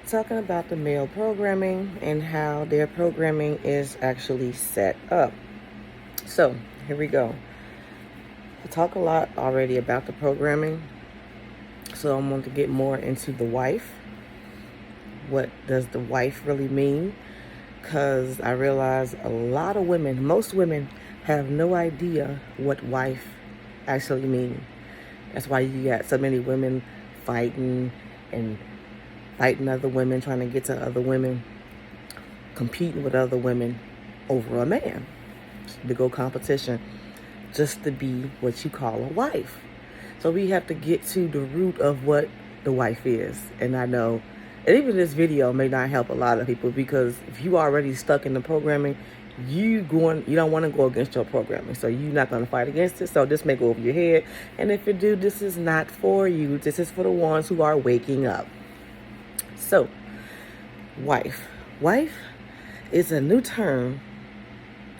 talking about the male programming and how their programming is actually set up. So, here we go. I talk a lot already about the programming, so I'm going to get more into the wife. What does the wife really mean? Because I realize a lot of women, most women, have no idea what wife actually means. That's why you got so many women fighting other women, trying to get to other women, competing with other women over a man. To go competition just to be what you call a wife. So we have to get to the root of what the wife is. And I know, and even this video may not help a lot of people, because if you are already stuck in the programming, you don't want to go against your programming, so you're not going to fight against it. So this may go over your head, and if it do, this is not for you. This is for the ones who are waking up. So wife is a new term.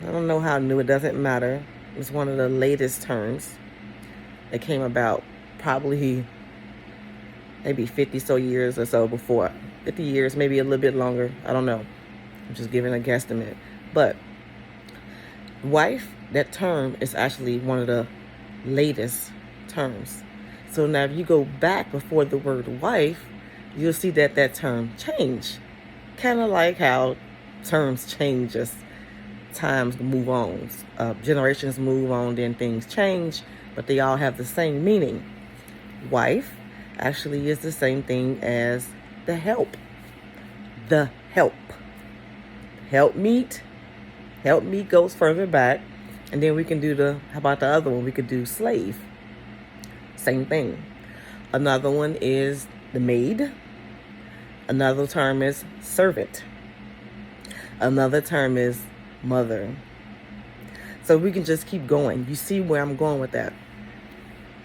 I don't know how new, it doesn't matter. It's one of the latest terms that came about probably maybe 50 so years or so before. 50 years, maybe a little bit longer. I don't know. I'm just giving a guesstimate. But wife, that term is actually one of the latest terms. So now if you go back before the word wife, you'll see that term changed. Kind of like how terms change as times move on. Generations move on, then things change, but they all have the same meaning. Wife actually is the same thing as the help. The help. Help meet goes further back. And then we can do how about the other one? We could do slave. Same thing. Another one is the maid. Another term is servant. Another term is mother. So we can just keep going. You see where I'm going with that.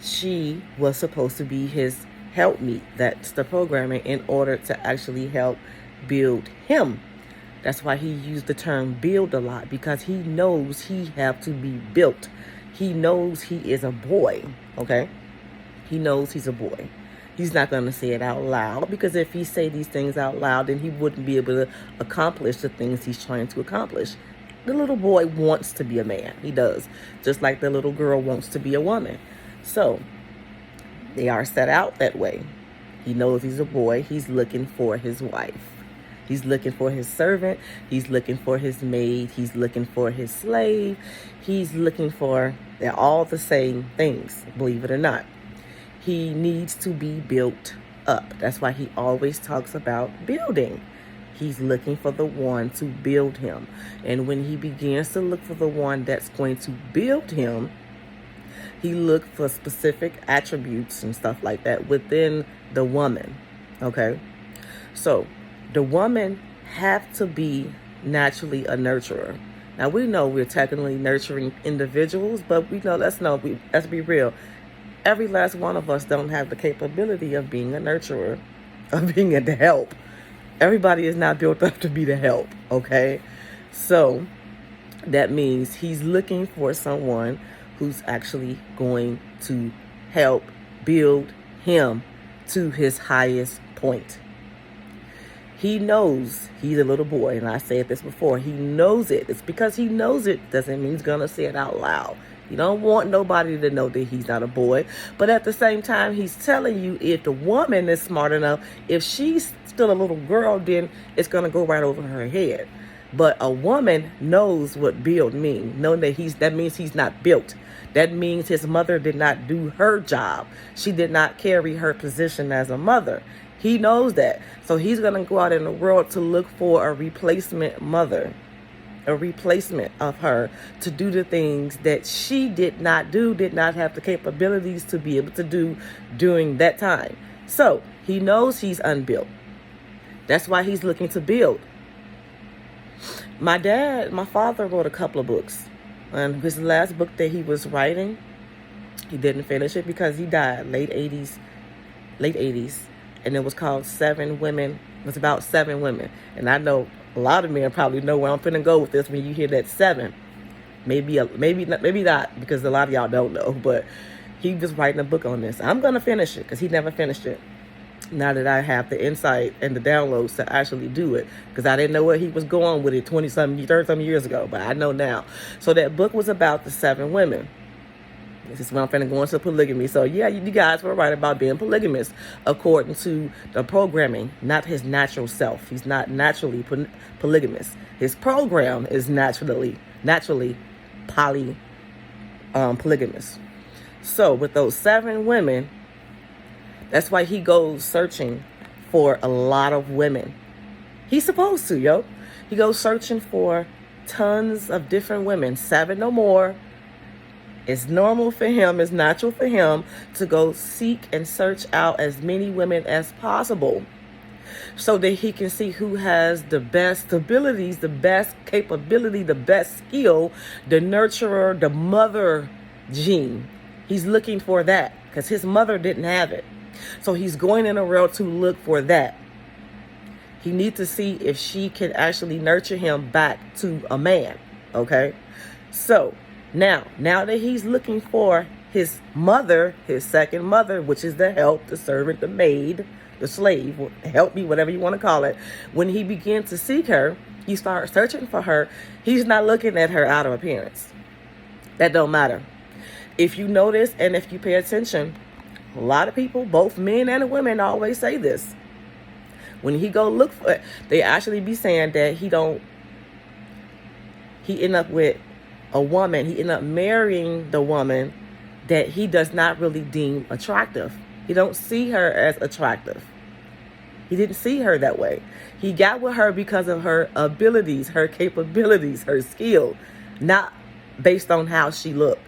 She was supposed to be his helpmeet. That's the programming, in order to actually help build him. That's why he used the term build a lot, because he knows he have to be built. He knows he is a boy, okay? He knows he's a boy. He's not going to say it out loud, because if he say these things out loud, then he wouldn't be able to accomplish the things he's trying to accomplish. The little boy wants to be a man. He does. Just like the little girl wants to be a woman. So they are set out that way. He knows he's a boy. He's looking for his wife. He's looking for his servant. He's looking for his maid. He's looking for his slave. They're all the same things, believe it or not. He needs to be built up. That's why he always talks about building. He's looking for the one to build him. And when he begins to look for the one that's going to build him, he looked for specific attributes and stuff like that within the woman. Okay? So the woman have to be naturally a nurturer. Now we know we're technically nurturing individuals, but we know let's be real. Every last one of us don't have the capability of being a nurturer, of being the help. Everybody is not built up to be the help, okay? So that means he's looking for someone who's actually going to help build him to his highest point. He knows he's a little boy, and I said this before. He knows it. It's because he knows it doesn't mean he's going to say it out loud. You don't want nobody to know that he's not a boy. But at the same time, he's telling you, if the woman is smart enough, if she's still a little girl, then it's going to go right over her head. But a woman knows what build means. Knowing that means he's not built. That means his mother did not do her job. She did not carry her position as a mother. He knows that. So he's going to go out in the world to look for a replacement mother. A replacement of her to do the things that she did not have the capabilities to be able to do during that time. So he knows he's unbuilt. That's why he's looking to build. My father wrote a couple of books. And his last book that he was writing, he didn't finish it because he died late 80s. And it was called Seven Women. It was about 7 women. And I know a lot of men probably know where I'm finna go with this when you hear that 7. Maybe not, because a lot of y'all don't know. But he was writing a book on this. I'm going to finish it because he never finished it. Now that I have the insight and the downloads to actually do it, because I didn't know where he was going with it 30-some years ago, but I know now. So that book was about the 7 women. This is when I'm finna go into polygamy. So yeah, you guys were right about being polygamous according to the programming, not his natural self. He's not naturally polygamous. His program is naturally polygamous. So with those 7 women, that's why he goes searching for a lot of women. He's supposed to, yo. He goes searching for tons of different women, 7 or more. It's normal for him, it's natural for him to go seek and search out as many women as possible so that he can see who has the best abilities, the best capability, the best skill, the nurturer, the mother gene. He's looking for that because his mother didn't have it. So he's going in a world to look for that. He needs to see if she can actually nurture him back to a man. Okay? So now that he's looking for his mother, his second mother, which is the help, the servant, the maid, the slave, help me, whatever you want to call it. When he begins to seek her, he starts searching for her. He's not looking at her outer appearance. That don't matter. If you notice and if you pay attention, a lot of people, both men and women, always say this. When he go look for it, they actually be saying that he end up with a woman, he end up marrying the woman that he does not really deem attractive. He don't see her as attractive. He didn't see her that way. He got with her because of her abilities, her capabilities, her skill, not based on how she looked.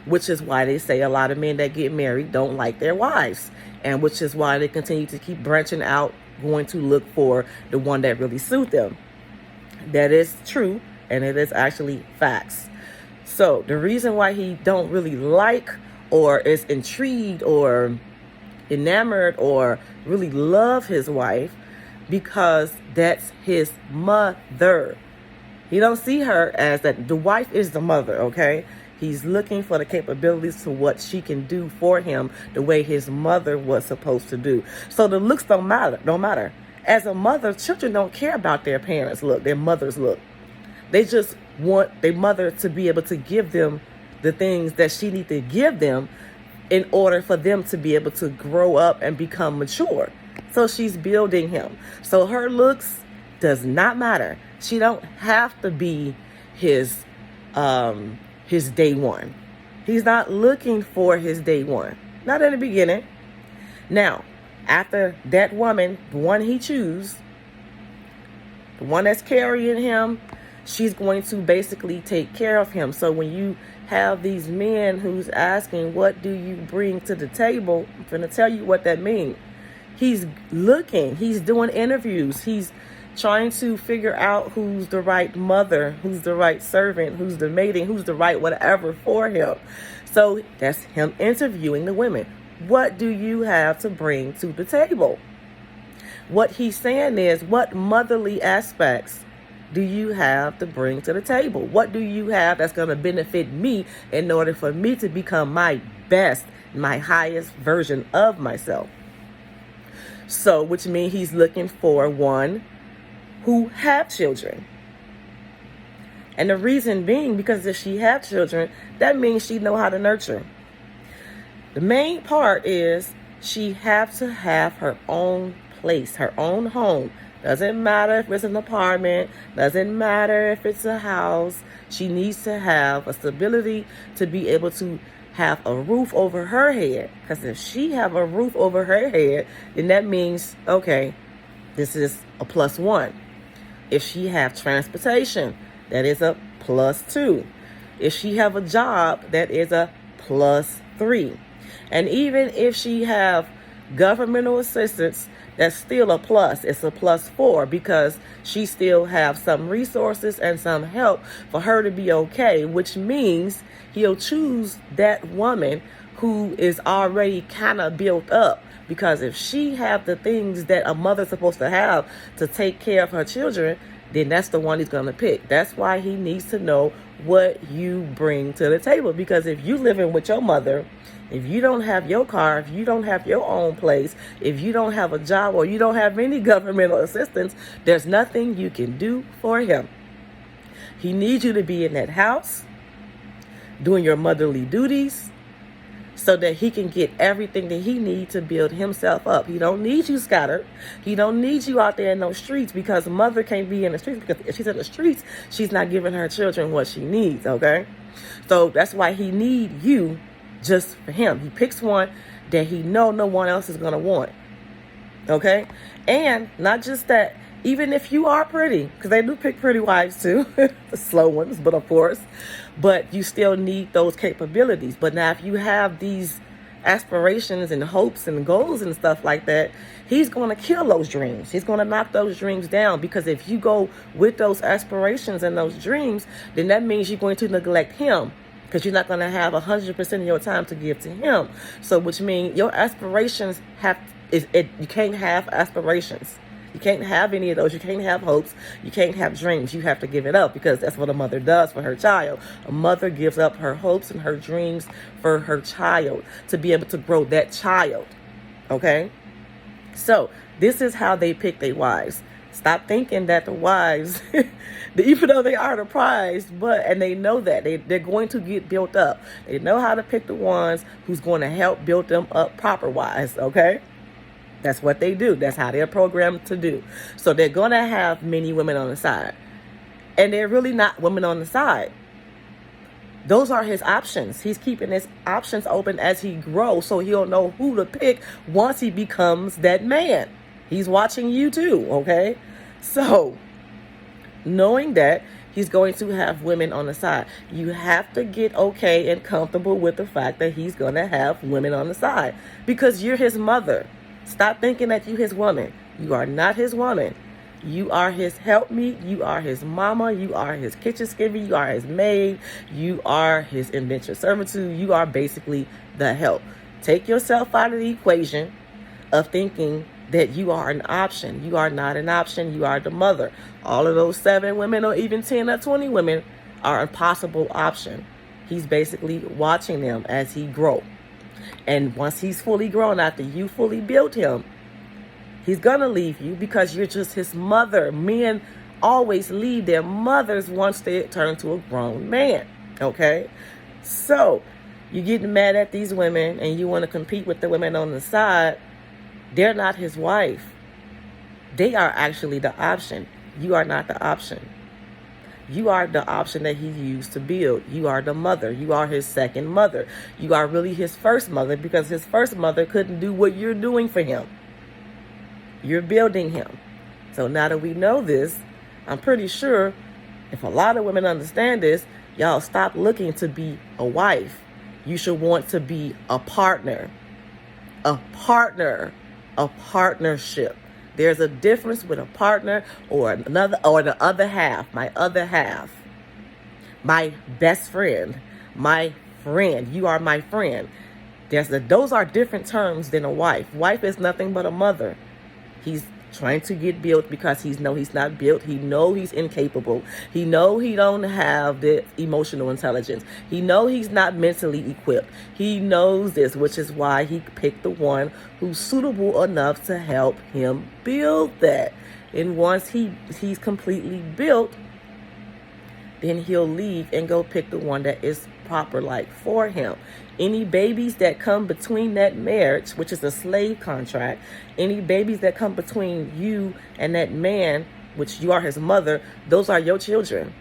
Which is why they say a lot of men that get married don't like their wives. And which is why they continue to keep branching out, going to look for the one that really suits them. That is true, and it is actually facts. So the reason why he don't really like or is intrigued or enamored or really love his wife, because that's his mother. He don't see her as that. The wife is the mother, okay? He's looking for the capabilities to what she can do for him the way his mother was supposed to do. So the looks don't matter. As a mother, children don't care about their parents' look, their mother's look. They just want their mother to be able to give them the things that she needs to give them in order for them to be able to grow up and become mature. So she's building him. So her looks does not matter. She don't have to be his day one. He's not looking for his day one. Not in the beginning. Now, after that woman, the one he chooses, the one that's carrying him, she's going to basically take care of him. So when you have these men who's asking, what do you bring to the table? I'm going to tell you what that means. He's looking, he's doing interviews, he's trying to figure out who's the right mother, who's the right servant, who's the maiden, who's the right whatever for him. So that's him interviewing the women. What do you have to bring to the table? What he's saying is, what motherly aspects do you have to bring to the table? What do you have that's going to benefit me in order for me to become my best, my highest version of myself? So, which means he's looking for one who have children. And the reason being, because if she have children, that means she know how to nurture. The main part is she have to have her own place, her own home. Doesn't matter if it's an apartment, doesn't matter if it's a house. She needs to have a stability to be able to have a roof over her head. Because if she have a roof over her head, then that means, okay, this is a +1. If she have transportation, that is a +2. If she have a job, that is a +3. And even if she have governmental assistance, that's still a plus. It's a +4 because she still have some resources and some help for her to be okay, which means he'll choose that woman who is already kind of built up. Because if she have the things that a mother's supposed to have to take care of her children, then that's the one he's going to pick. That's why he needs to know what you bring to the table. Because if you living with your mother, if you don't have your car, if you don't have your own place, if you don't have a job, or you don't have any governmental assistance, there's nothing you can do for him. He needs you to be in that house doing your motherly duties so that he can get everything that he needs to build himself up. He don't need you scattered. He don't need you out there in those streets, because mother can't be in the streets, because if she's in the streets, she's not giving her children what she needs, okay? So that's why he need you just for him. He picks one that he know no one else is going to want, okay? And not just that, even if you are pretty, because they do pick pretty wives too, the slow ones, but of course, but you still need those capabilities. But now if you have these aspirations and hopes and goals and stuff like that, he's going to kill those dreams. He's going to knock those dreams down, because if you go with those aspirations and those dreams, then that means you're going to neglect him, because you're not going to have 100% of your time to give to him. So which means your aspirations you can't have aspirations. You can't have any of those. You can't have hopes. You can't have dreams. You have to give it up, because that's what a mother does for her child. A mother gives up her hopes and her dreams for her child to be able to grow that child. Okay? So this is how they pick their wives. Stop thinking that the wives, even though they are the prize, and they know that they're going to get built up. They know how to pick the ones who's going to help build them up proper wise. Okay? That's what they do. That's how they're programmed to do. So they're going to have many women on the side. And they're really not women on the side. Those are his options. He's keeping his options open as he grows, so he'll know who to pick once he becomes that man. He's watching you too, okay? So, knowing that, he's going to have women on the side. You have to get okay and comfortable with the fact that he's going to have women on the side, because you're his mother. Stop thinking that you his woman. You are not his woman. You are his helpmeet. You are his mama. You are his kitchen skivvy. You are his maid. You are his indentured servitude. You are basically the help. Take yourself out of the equation of thinking that you are an option. You are not an option. You are the mother. All of those 7 women, or even 10 or 20 women, are a possible option. He's basically watching them as he grows. And once he's fully grown, after you fully built him, he's going to leave you, because you're just his mother. Men always leave their mothers once they turn to a grown man. Okay? So, you're getting mad at these women and you want to compete with the women on the side. They're not his wife. They are actually the option. You are not the option. You are the option that he used to build. You are the mother. You are his second mother. You are really his first mother, because his first mother couldn't do what you're doing for him. You're building him. So now that we know this, I'm pretty sure if a lot of women understand this, y'all stop looking to be a wife. You should want to be a partner. A partner. A partnership. There's a difference with a partner or another, or the other half, my other half, my best friend, my friend. You are my friend. Those are different terms than a wife. Wife is nothing but a mother. He's trying to get built because he's not built. He know he's incapable. He know he don't have the emotional intelligence. He know he's not mentally equipped. He knows this, which is why he picked the one who's suitable enough to help him build that. And once he's completely built, then he'll leave and go pick the one that is proper like for him. Any babies that come between that marriage, which is a slave contract, any babies that come between you and that man, which you are his mother, those are your children.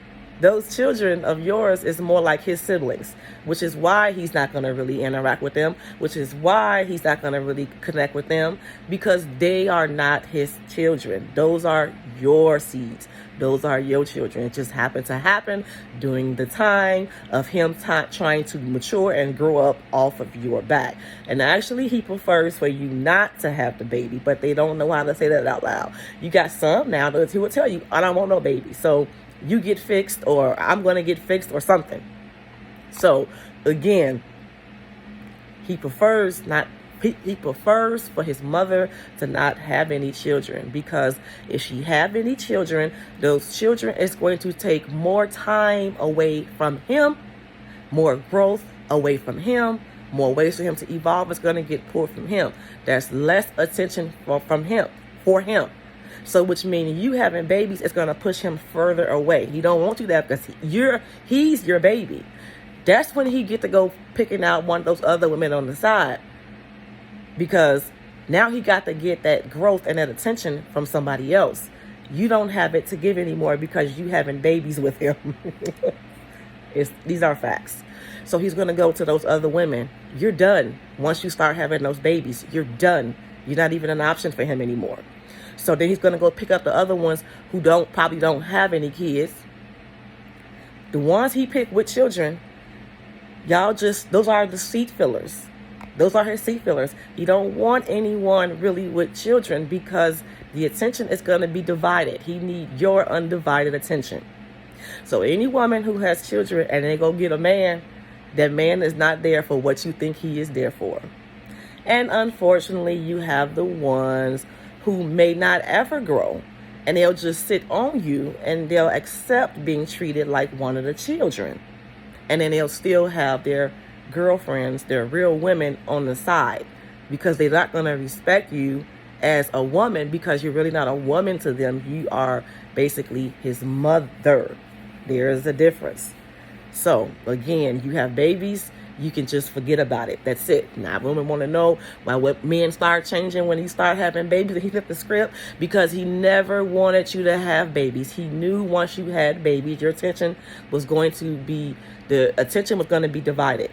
Those children of yours is more like his siblings, which is why he's not going to really interact with them, which is why he's not going to really connect with them, because they are not his children. Those are your seeds. Those are your children. It just happened to happen during the time of him trying to mature and grow up off of your back. And actually, he prefers for you not to have the baby, but they don't know how to say that out loud. You got some now that he will tell you, I don't want no baby. So you get fixed, or I'm going to get fixed, or something. So again, he prefers not he prefers for his mother to not have any children, because if she have any children, those children is going to take more time away from him, more growth away from him, more ways for him to evolve is going to get pulled from him. There's less attention from him, for him. So which means you having babies is going to push him further away. He don't want you that because he's your baby. That's when he get to go picking out one of those other women on the side, because now he got to get that growth and that attention from somebody else. You don't have it to give anymore because you having babies with him. These are facts. So he's going to go to those other women. You're done. Once you start having those babies, you're done. You're not even an option for him anymore. So then he's going to go pick up the other ones who probably don't have any kids. The ones he picked with children, those are the seat fillers. Those are his seat fillers. He don't want anyone really with children because the attention is going to be divided. He needs your undivided attention. So any woman who has children and they go get a man, that man is not there for what you think he is there for. And unfortunately, you have the ones who may not ever grow, and they'll just sit on you and they'll accept being treated like one of the children. And then they'll still have their girlfriends, their real women on the side, because they're not going to respect you as a woman, because you're really not a woman to them. You are basically his mother. There is a difference. So again, you have babies, you can just forget about it. That's it. Now, women want to know why what men start changing when he start having babies and he flipped the script, because he never wanted you to have babies. He knew once you had babies, the attention was going to be divided.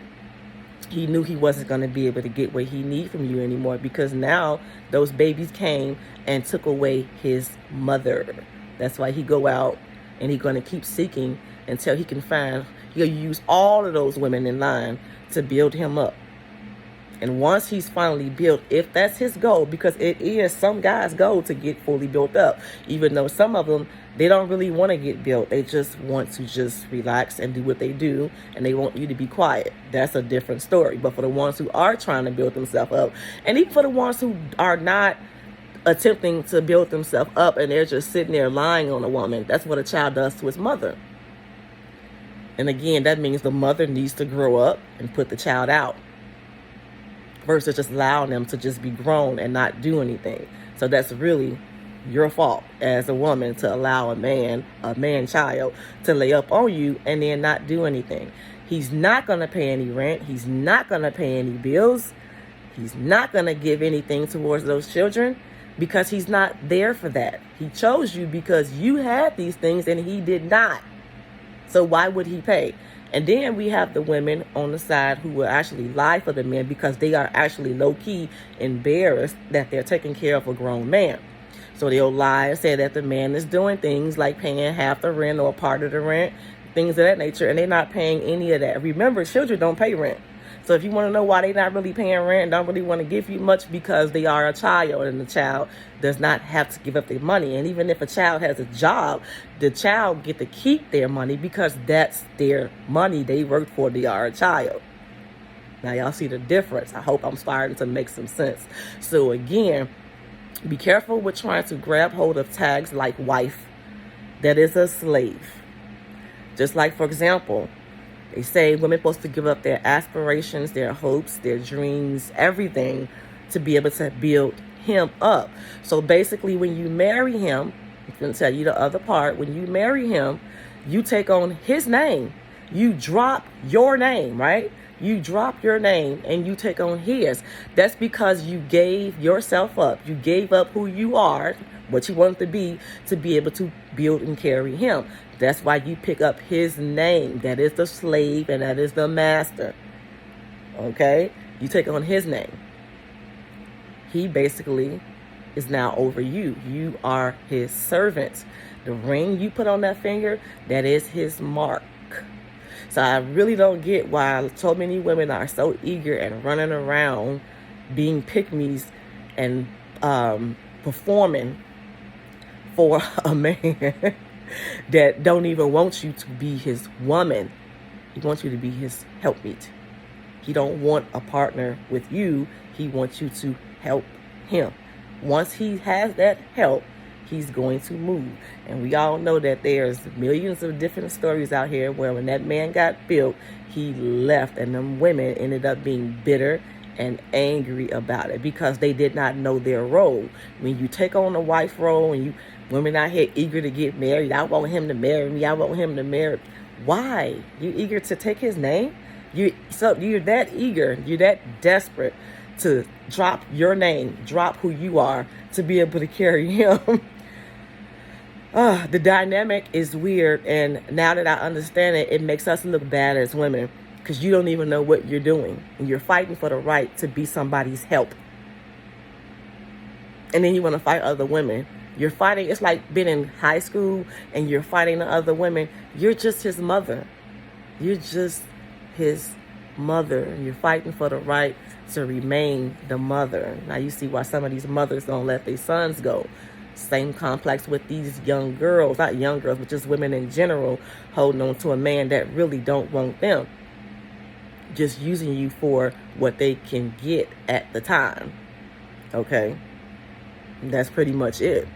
He knew he wasn't going to be able to get what he needed from you anymore, because now those babies came and took away his mother. That's why he go out and he's going to keep seeking until he can find. He'll use all of those women in line to build him up. And once he's finally built, if that's his goal, because it is some guys' goal to get fully built up, even though some of them, they don't really want to get built. They just want to just relax and do what they do, and they want you to be quiet. That's a different story. But for the ones who are trying to build themselves up, and even for the ones who are not attempting to build themselves up and they're just sitting there lying on a woman, that's what a child does to his mother. And again, that means the mother needs to grow up and put the child out, versus just allowing them to just be grown and not do anything. So that's really your fault as a woman to allow a man child to lay up on you and then not do anything. He's not going to pay any rent. He's not going to pay any bills. He's not going to give anything towards those children, because he's not there for that. He chose you because you had these things and he did not. So why would he pay? And then we have the women on the side who will actually lie for the men, because they are actually low-key embarrassed that they're taking care of a grown man. So they'll lie and say that the man is doing things like paying half the rent or part of the rent, things of that nature, and they're not paying any of that. Remember, children don't pay rent. So if you want to know why they're not really paying rent and don't really want to give you much, because they are a child, and the child does not have to give up their money. And even if a child has a job, the child get to keep their money because that's their money they worked for. They are a child. Now y'all see the difference. I hope I'm starting to make some sense. So again, be careful with trying to grab hold of tags like wife. That is a slave. Just like, for example, they say women are supposed to give up their aspirations, their hopes, their dreams, everything to be able to build him up. So basically, when you marry him, I'm going to tell you the other part. When you marry him, you take on his name. You drop your name, right? You drop your name and you take on his. That's because you gave yourself up. You gave up who you are, what you wanted to be able to build and carry him. That's why you pick up his name. That is the slave and that is the master. Okay? You take on his name. He basically is now over you. You are his servant. The ring you put on that finger, that is his mark. So I really don't get why so many women are so eager and running around being pick-me's and performing for a man that don't even want you to be his woman. He wants you to be his helpmeet. He don't want a partner with you. He wants you to help him. Once he has that help, he's going to move. And we all know that there's millions of different stories out here where when that man got built, he left, and them women ended up being bitter and angry about it because they did not know their role. When you take on a wife role and you women out here eager to get married, I want him to marry me, I want him to marry. Why? You eager to take his name? You're that eager, you're that desperate to drop your name, drop who you are to be able to carry him. The dynamic is weird, and now that I understand it, it makes us look bad as women because you don't even know what you're doing, and you're fighting for the right to be somebody's help. And then you want to fight other women. You're fighting, it's like being in high school and you're fighting the other women. You're just his mother. You're just his mother, and you're fighting for the right to remain the mother. Now you see why some of these mothers don't let their sons go. Same complex with these young girls, not young girls, but just women in general, holding on to a man that really don't want them, just using you for what they can get at the time. Okay, that's pretty much it.